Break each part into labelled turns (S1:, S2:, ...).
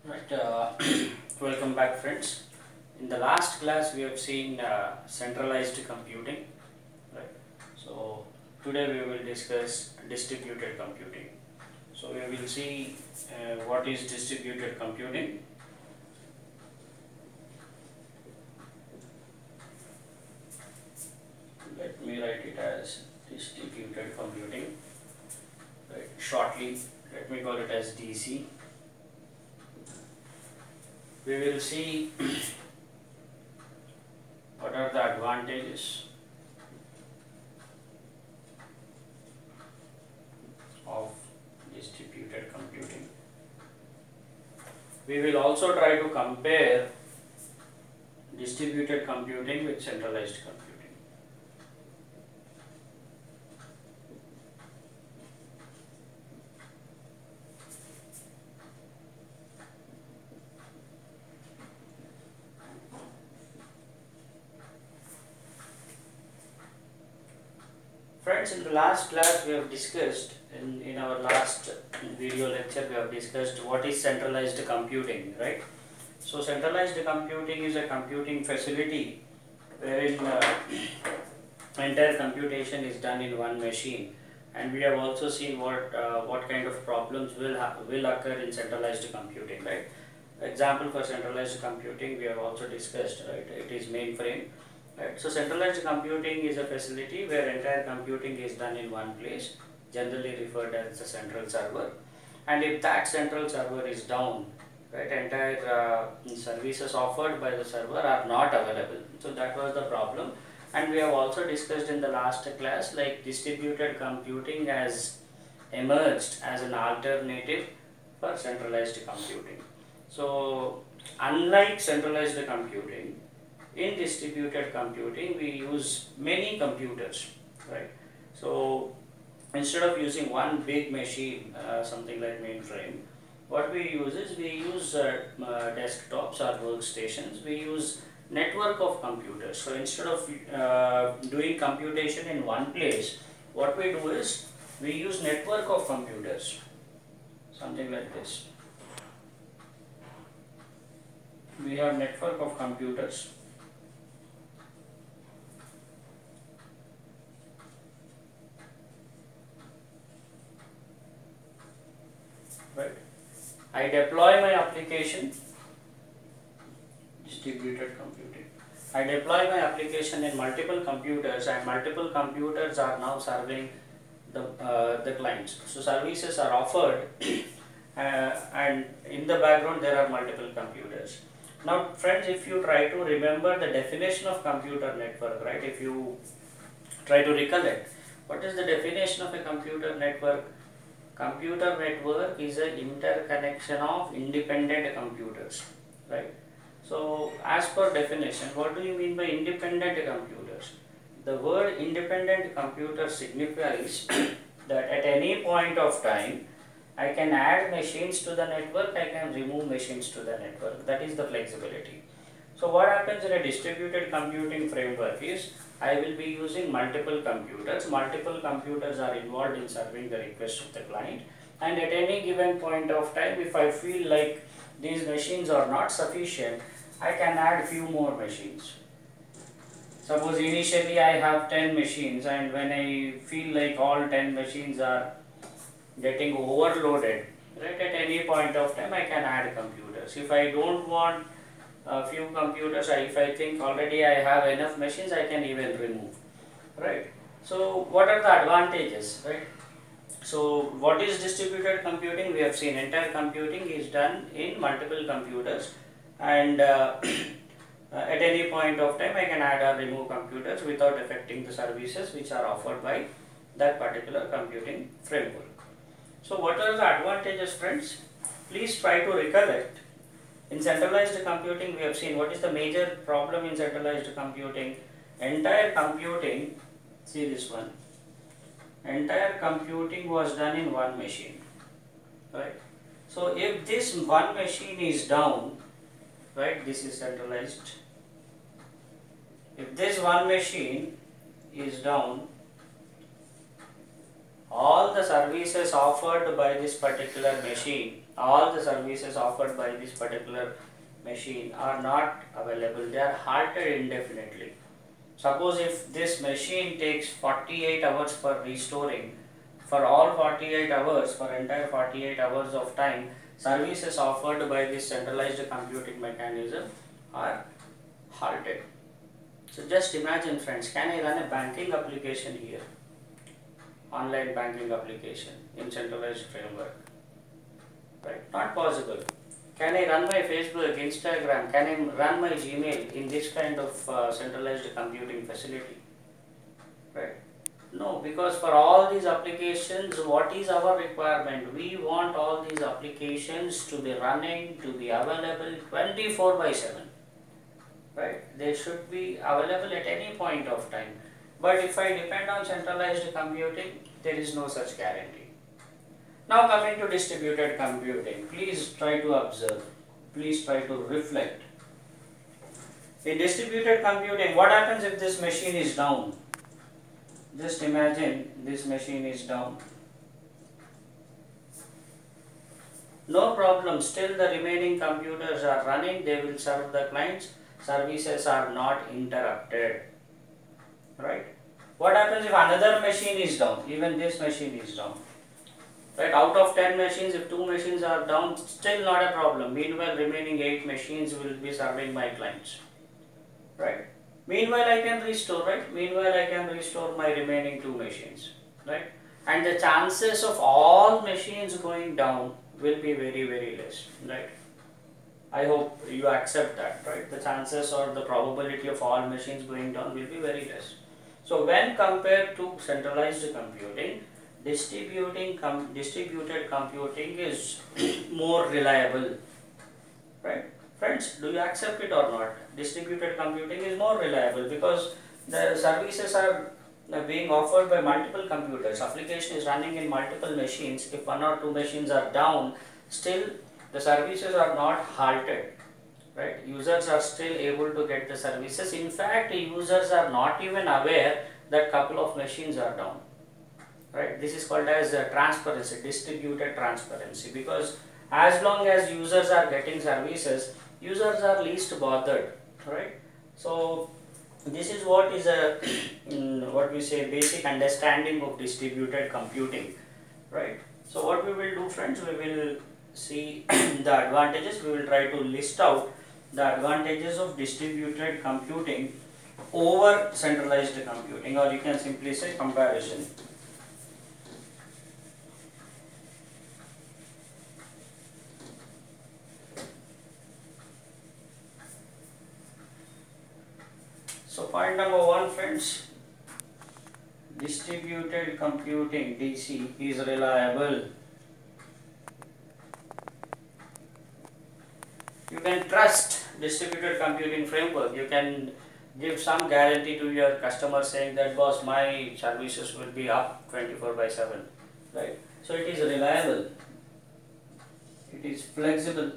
S1: Right, welcome back friends. In the last class we have seen centralized computing, right? So today we will discuss distributed computing. So we will see what is distributed computing. Let me write it as distributed computing, right? Shortly, let me call it as DC. We will see what are the advantages of distributed computing. We will also try to compare distributed computing with centralized computing. Friends, in the last class we have discussed, in our last video lecture we have discussed what is centralized computing, right? So centralized computing is a computing facility wherein entire computation is done in one machine, and we have also seen what kind of problems will occur in centralized computing, right? Example for centralized computing we have also discussed, right? It is mainframe. Right. So centralized computing is a facility where entire computing is done in one place, generally referred as the central server. And if that central server is down, right, entire services offered by the server are not available. So that was the problem. And we have also discussed in the last class, like distributed computing has emerged as an alternative for centralized computing. So unlike centralized computing, in distributed computing we use many computers, right? So instead of using one big machine, something like mainframe, what we use is we use desktops or workstations. We use network of computers. So instead of doing computation in one place, what we do is we use network of computers, something like this. We have network of computers. Right. I deploy my application, distributed computing. I deploy my application in multiple computers, and multiple computers are now serving the clients. So services are offered and in the background there are multiple computers. Now friends, if you try to remember the definition of computer network, right, if you try to recollect, what is the definition of a computer network? Computer network is an interconnection of independent computers, right? So as per definition, what do you mean by independent computers? The word independent computer signifies that at any point of time I can add machines to the network, I can remove machines to the network. That is the flexibility. So what happens in a distributed computing framework is I will be using multiple computers. Multiple computers are involved in serving the request of the client, and at any given point of time, if I feel like these machines are not sufficient, I can add few more machines. Suppose initially I have 10 machines, and when I feel like all 10 machines are getting overloaded, right, at any point of time I can add computers. If I don't want a few computers, if I think already I have enough machines, I can even remove, right? So what are the advantages, right? So what is distributed computing? We have seen entire computing is done in multiple computers, and at any point of time I can add or remove computers without affecting the services which are offered by that particular computing framework. So what are the advantages, friends? Please try to recollect. In centralized computing, we have seen what is the major problem in centralized computing. Entire computing, see this one, entire computing was done in one machine, right? So if this one machine is down, right, this is centralized. If this one machine is down, all the services offered by this particular machine, all the services offered by this particular machine are not available, they are halted indefinitely. Suppose if this machine takes 48 hours for restoring, for all 48 hours, for entire 48 hours of time, services offered by this centralized computing mechanism are halted. So just imagine friends, can I run a banking application here? Online banking application in centralized framework? Right? Not possible. Can I run my Facebook, Instagram, can I run my Gmail in this kind of centralized computing facility? Right? No, because for all these applications, what is our requirement? We want all these applications to be running, to be available 24/7. Right? They should be available at any point of time. But if I depend on centralized computing, there is no such guarantee. Now coming to distributed computing, please try to observe, please try to reflect. In distributed computing, what happens if this machine is down? Just imagine this machine is down. No problem, still the remaining computers are running, they will serve the clients, services are not interrupted. Right? What happens if another machine is down? Even this machine is down. Right? Out of 10 machines, if 2 machines are down, still not a problem. Meanwhile, remaining 8 machines will be serving my clients. Right? Meanwhile, I can restore, right? Meanwhile, I can restore my remaining 2 machines. Right? And the chances of all machines going down will be very, very less. Right? I hope you accept that, right? The chances or the probability of all machines going down will be very less. So when compared to centralized computing, distributed computing is more reliable, right? Friends, do you accept it or not? Distributed computing is more reliable because the services are being offered by multiple computers. Application is running in multiple machines. If 1 or 2 machines are down, still the services are not halted, right? Users are still able to get the services. In fact, users are not even aware that couple of machines are down, right? This is called as transparency, distributed transparency, because as long as users are getting services, users are least bothered, right? So this is what is a what we say basic understanding of distributed computing, right? So what we will do, friends, we will see the advantages. We will try to list out the advantages of distributed computing over centralized computing, or you can simply say comparison. So point number 1, friends, distributed computing DC is reliable. You can trust distributed computing framework. You can give some guarantee to your customer saying that, boss, my services will be up 24/7, right? So it is reliable, it is flexible.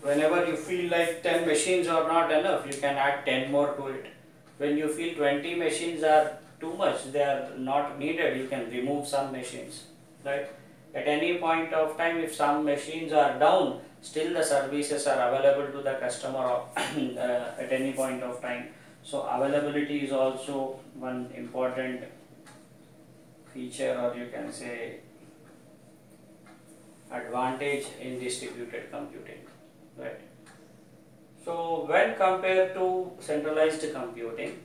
S1: Whenever you feel like 10 machines are not enough, you can add 10 more to it. When you feel 20 machines are too much, they are not needed, you can remove some machines, right? At any point of time, if some machines are down, still the services are available to the customer at any point of time. So availability is also one important feature, or you can say advantage in distributed computing, right? So when compared to centralized computing,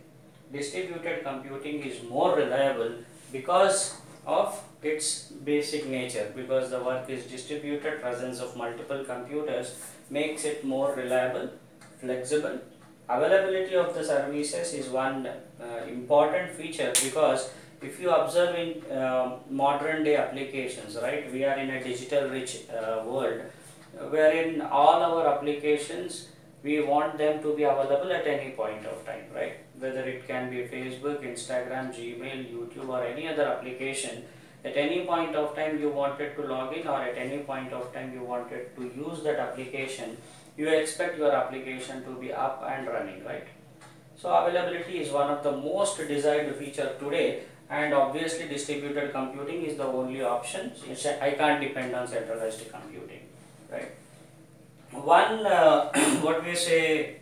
S1: distributed computing is more reliable because of its basic nature, because the work is distributed. Presence of multiple computers makes it more reliable, flexible. Availability of the services is one important feature, because if you observe in modern day applications, right, we are in a digital rich world wherein all our applications, we want them to be available at any point of time, right? Whether it can be Facebook, Instagram, Gmail, YouTube, or any other application, at any point of time you wanted to log in, or at any point of time you wanted to use that application, you expect your application to be up and running, right? So availability is one of the most desired feature today, and obviously distributed computing is the only option. I can't depend on centralized computing, right? One what we say,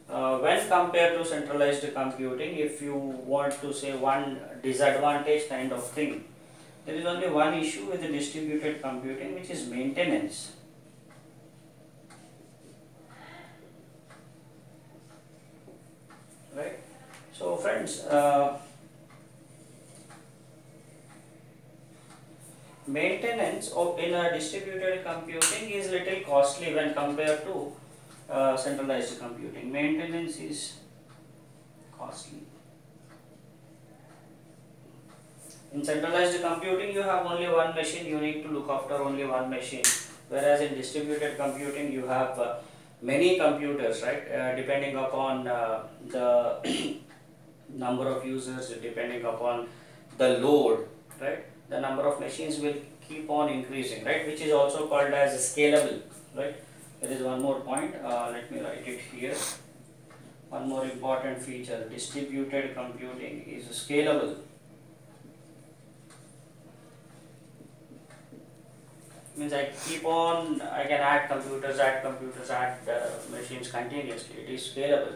S1: when compared to centralized computing, if you want to say one disadvantage kind of thing, there is only one issue with the distributed computing, which is maintenance. Right? So friends, maintenance in a distributed computing is little costly when compared to centralized computing. Maintenance is costly. In centralized computing, you have only one machine, you need to look after only one machine, whereas in distributed computing, you have many computers, right? Depending upon the number of users, depending upon the load, right? The number of machines will keep on increasing, right? Which is also called as scalable, right? There is one more point, let me write it here. One more important feature, distributed computing is scalable. Means I can add computers, add machines continuously. It is scalable,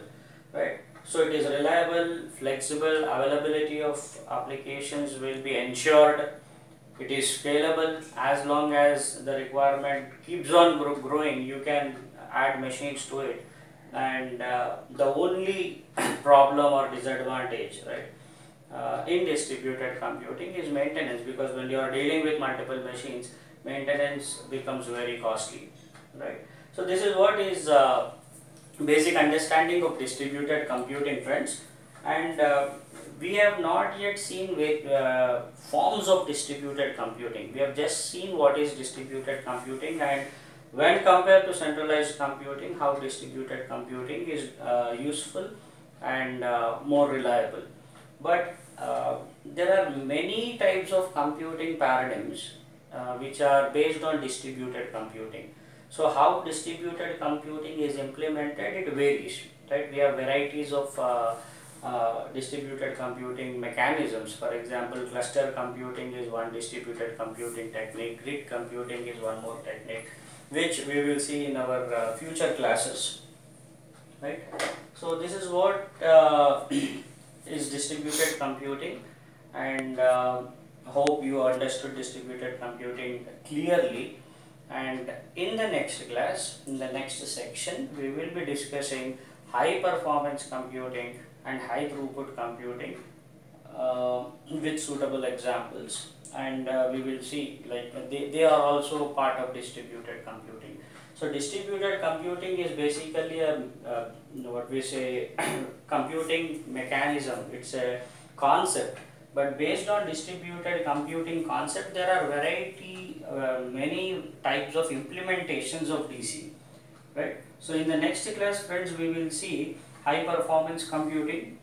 S1: right? So it is reliable, flexible, availability of applications will be ensured. It is scalable. As long as the requirement keeps on growing, you can add machines to it. And the only problem or disadvantage, right, in distributed computing is maintenance, because when you are dealing with multiple machines, maintenance becomes very costly, right? So this is what is basic understanding of distributed computing, friends. And we have not yet seen forms of distributed computing. We have just seen what is distributed computing, and when compared to centralized computing, how distributed computing is useful and more reliable. But there are many types of computing paradigms which are based on distributed computing. So how distributed computing is implemented, it varies, right? We have varieties of distributed computing mechanisms. For example, cluster computing is one distributed computing technique, grid computing is one more technique, which we will see in our future classes, right? So this is what is distributed computing, and hope you understood distributed computing clearly. And in the next class, in the next section, we will be discussing high performance computing and high throughput computing with suitable examples, and we will see like they are also part of distributed computing. So distributed computing is basically a what we say computing mechanism. It's a concept, but based on distributed computing concept, there are many types of implementations of DC, right? So in the next class, friends, we will see high performance computing.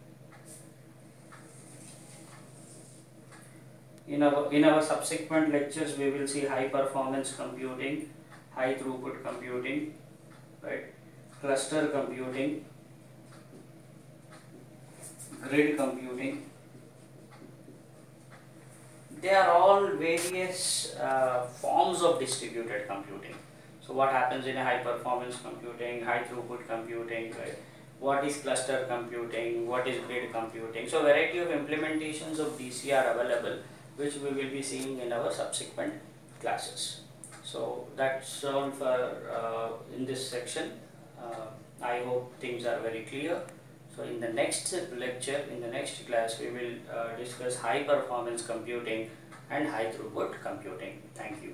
S1: In our subsequent lectures, we will see high performance computing, high throughput computing, right? Cluster computing, grid computing. They are all various forms of distributed computing. So what happens in a high performance computing, high throughput computing, right? What is cluster computing, what is grid computing? So variety of implementations of DC are available, which we will be seeing in our subsequent classes. So that's all for in this section. I hope things are very clear. So in the next lecture, in the next class, we will discuss high performance computing and high throughput computing. Thank you.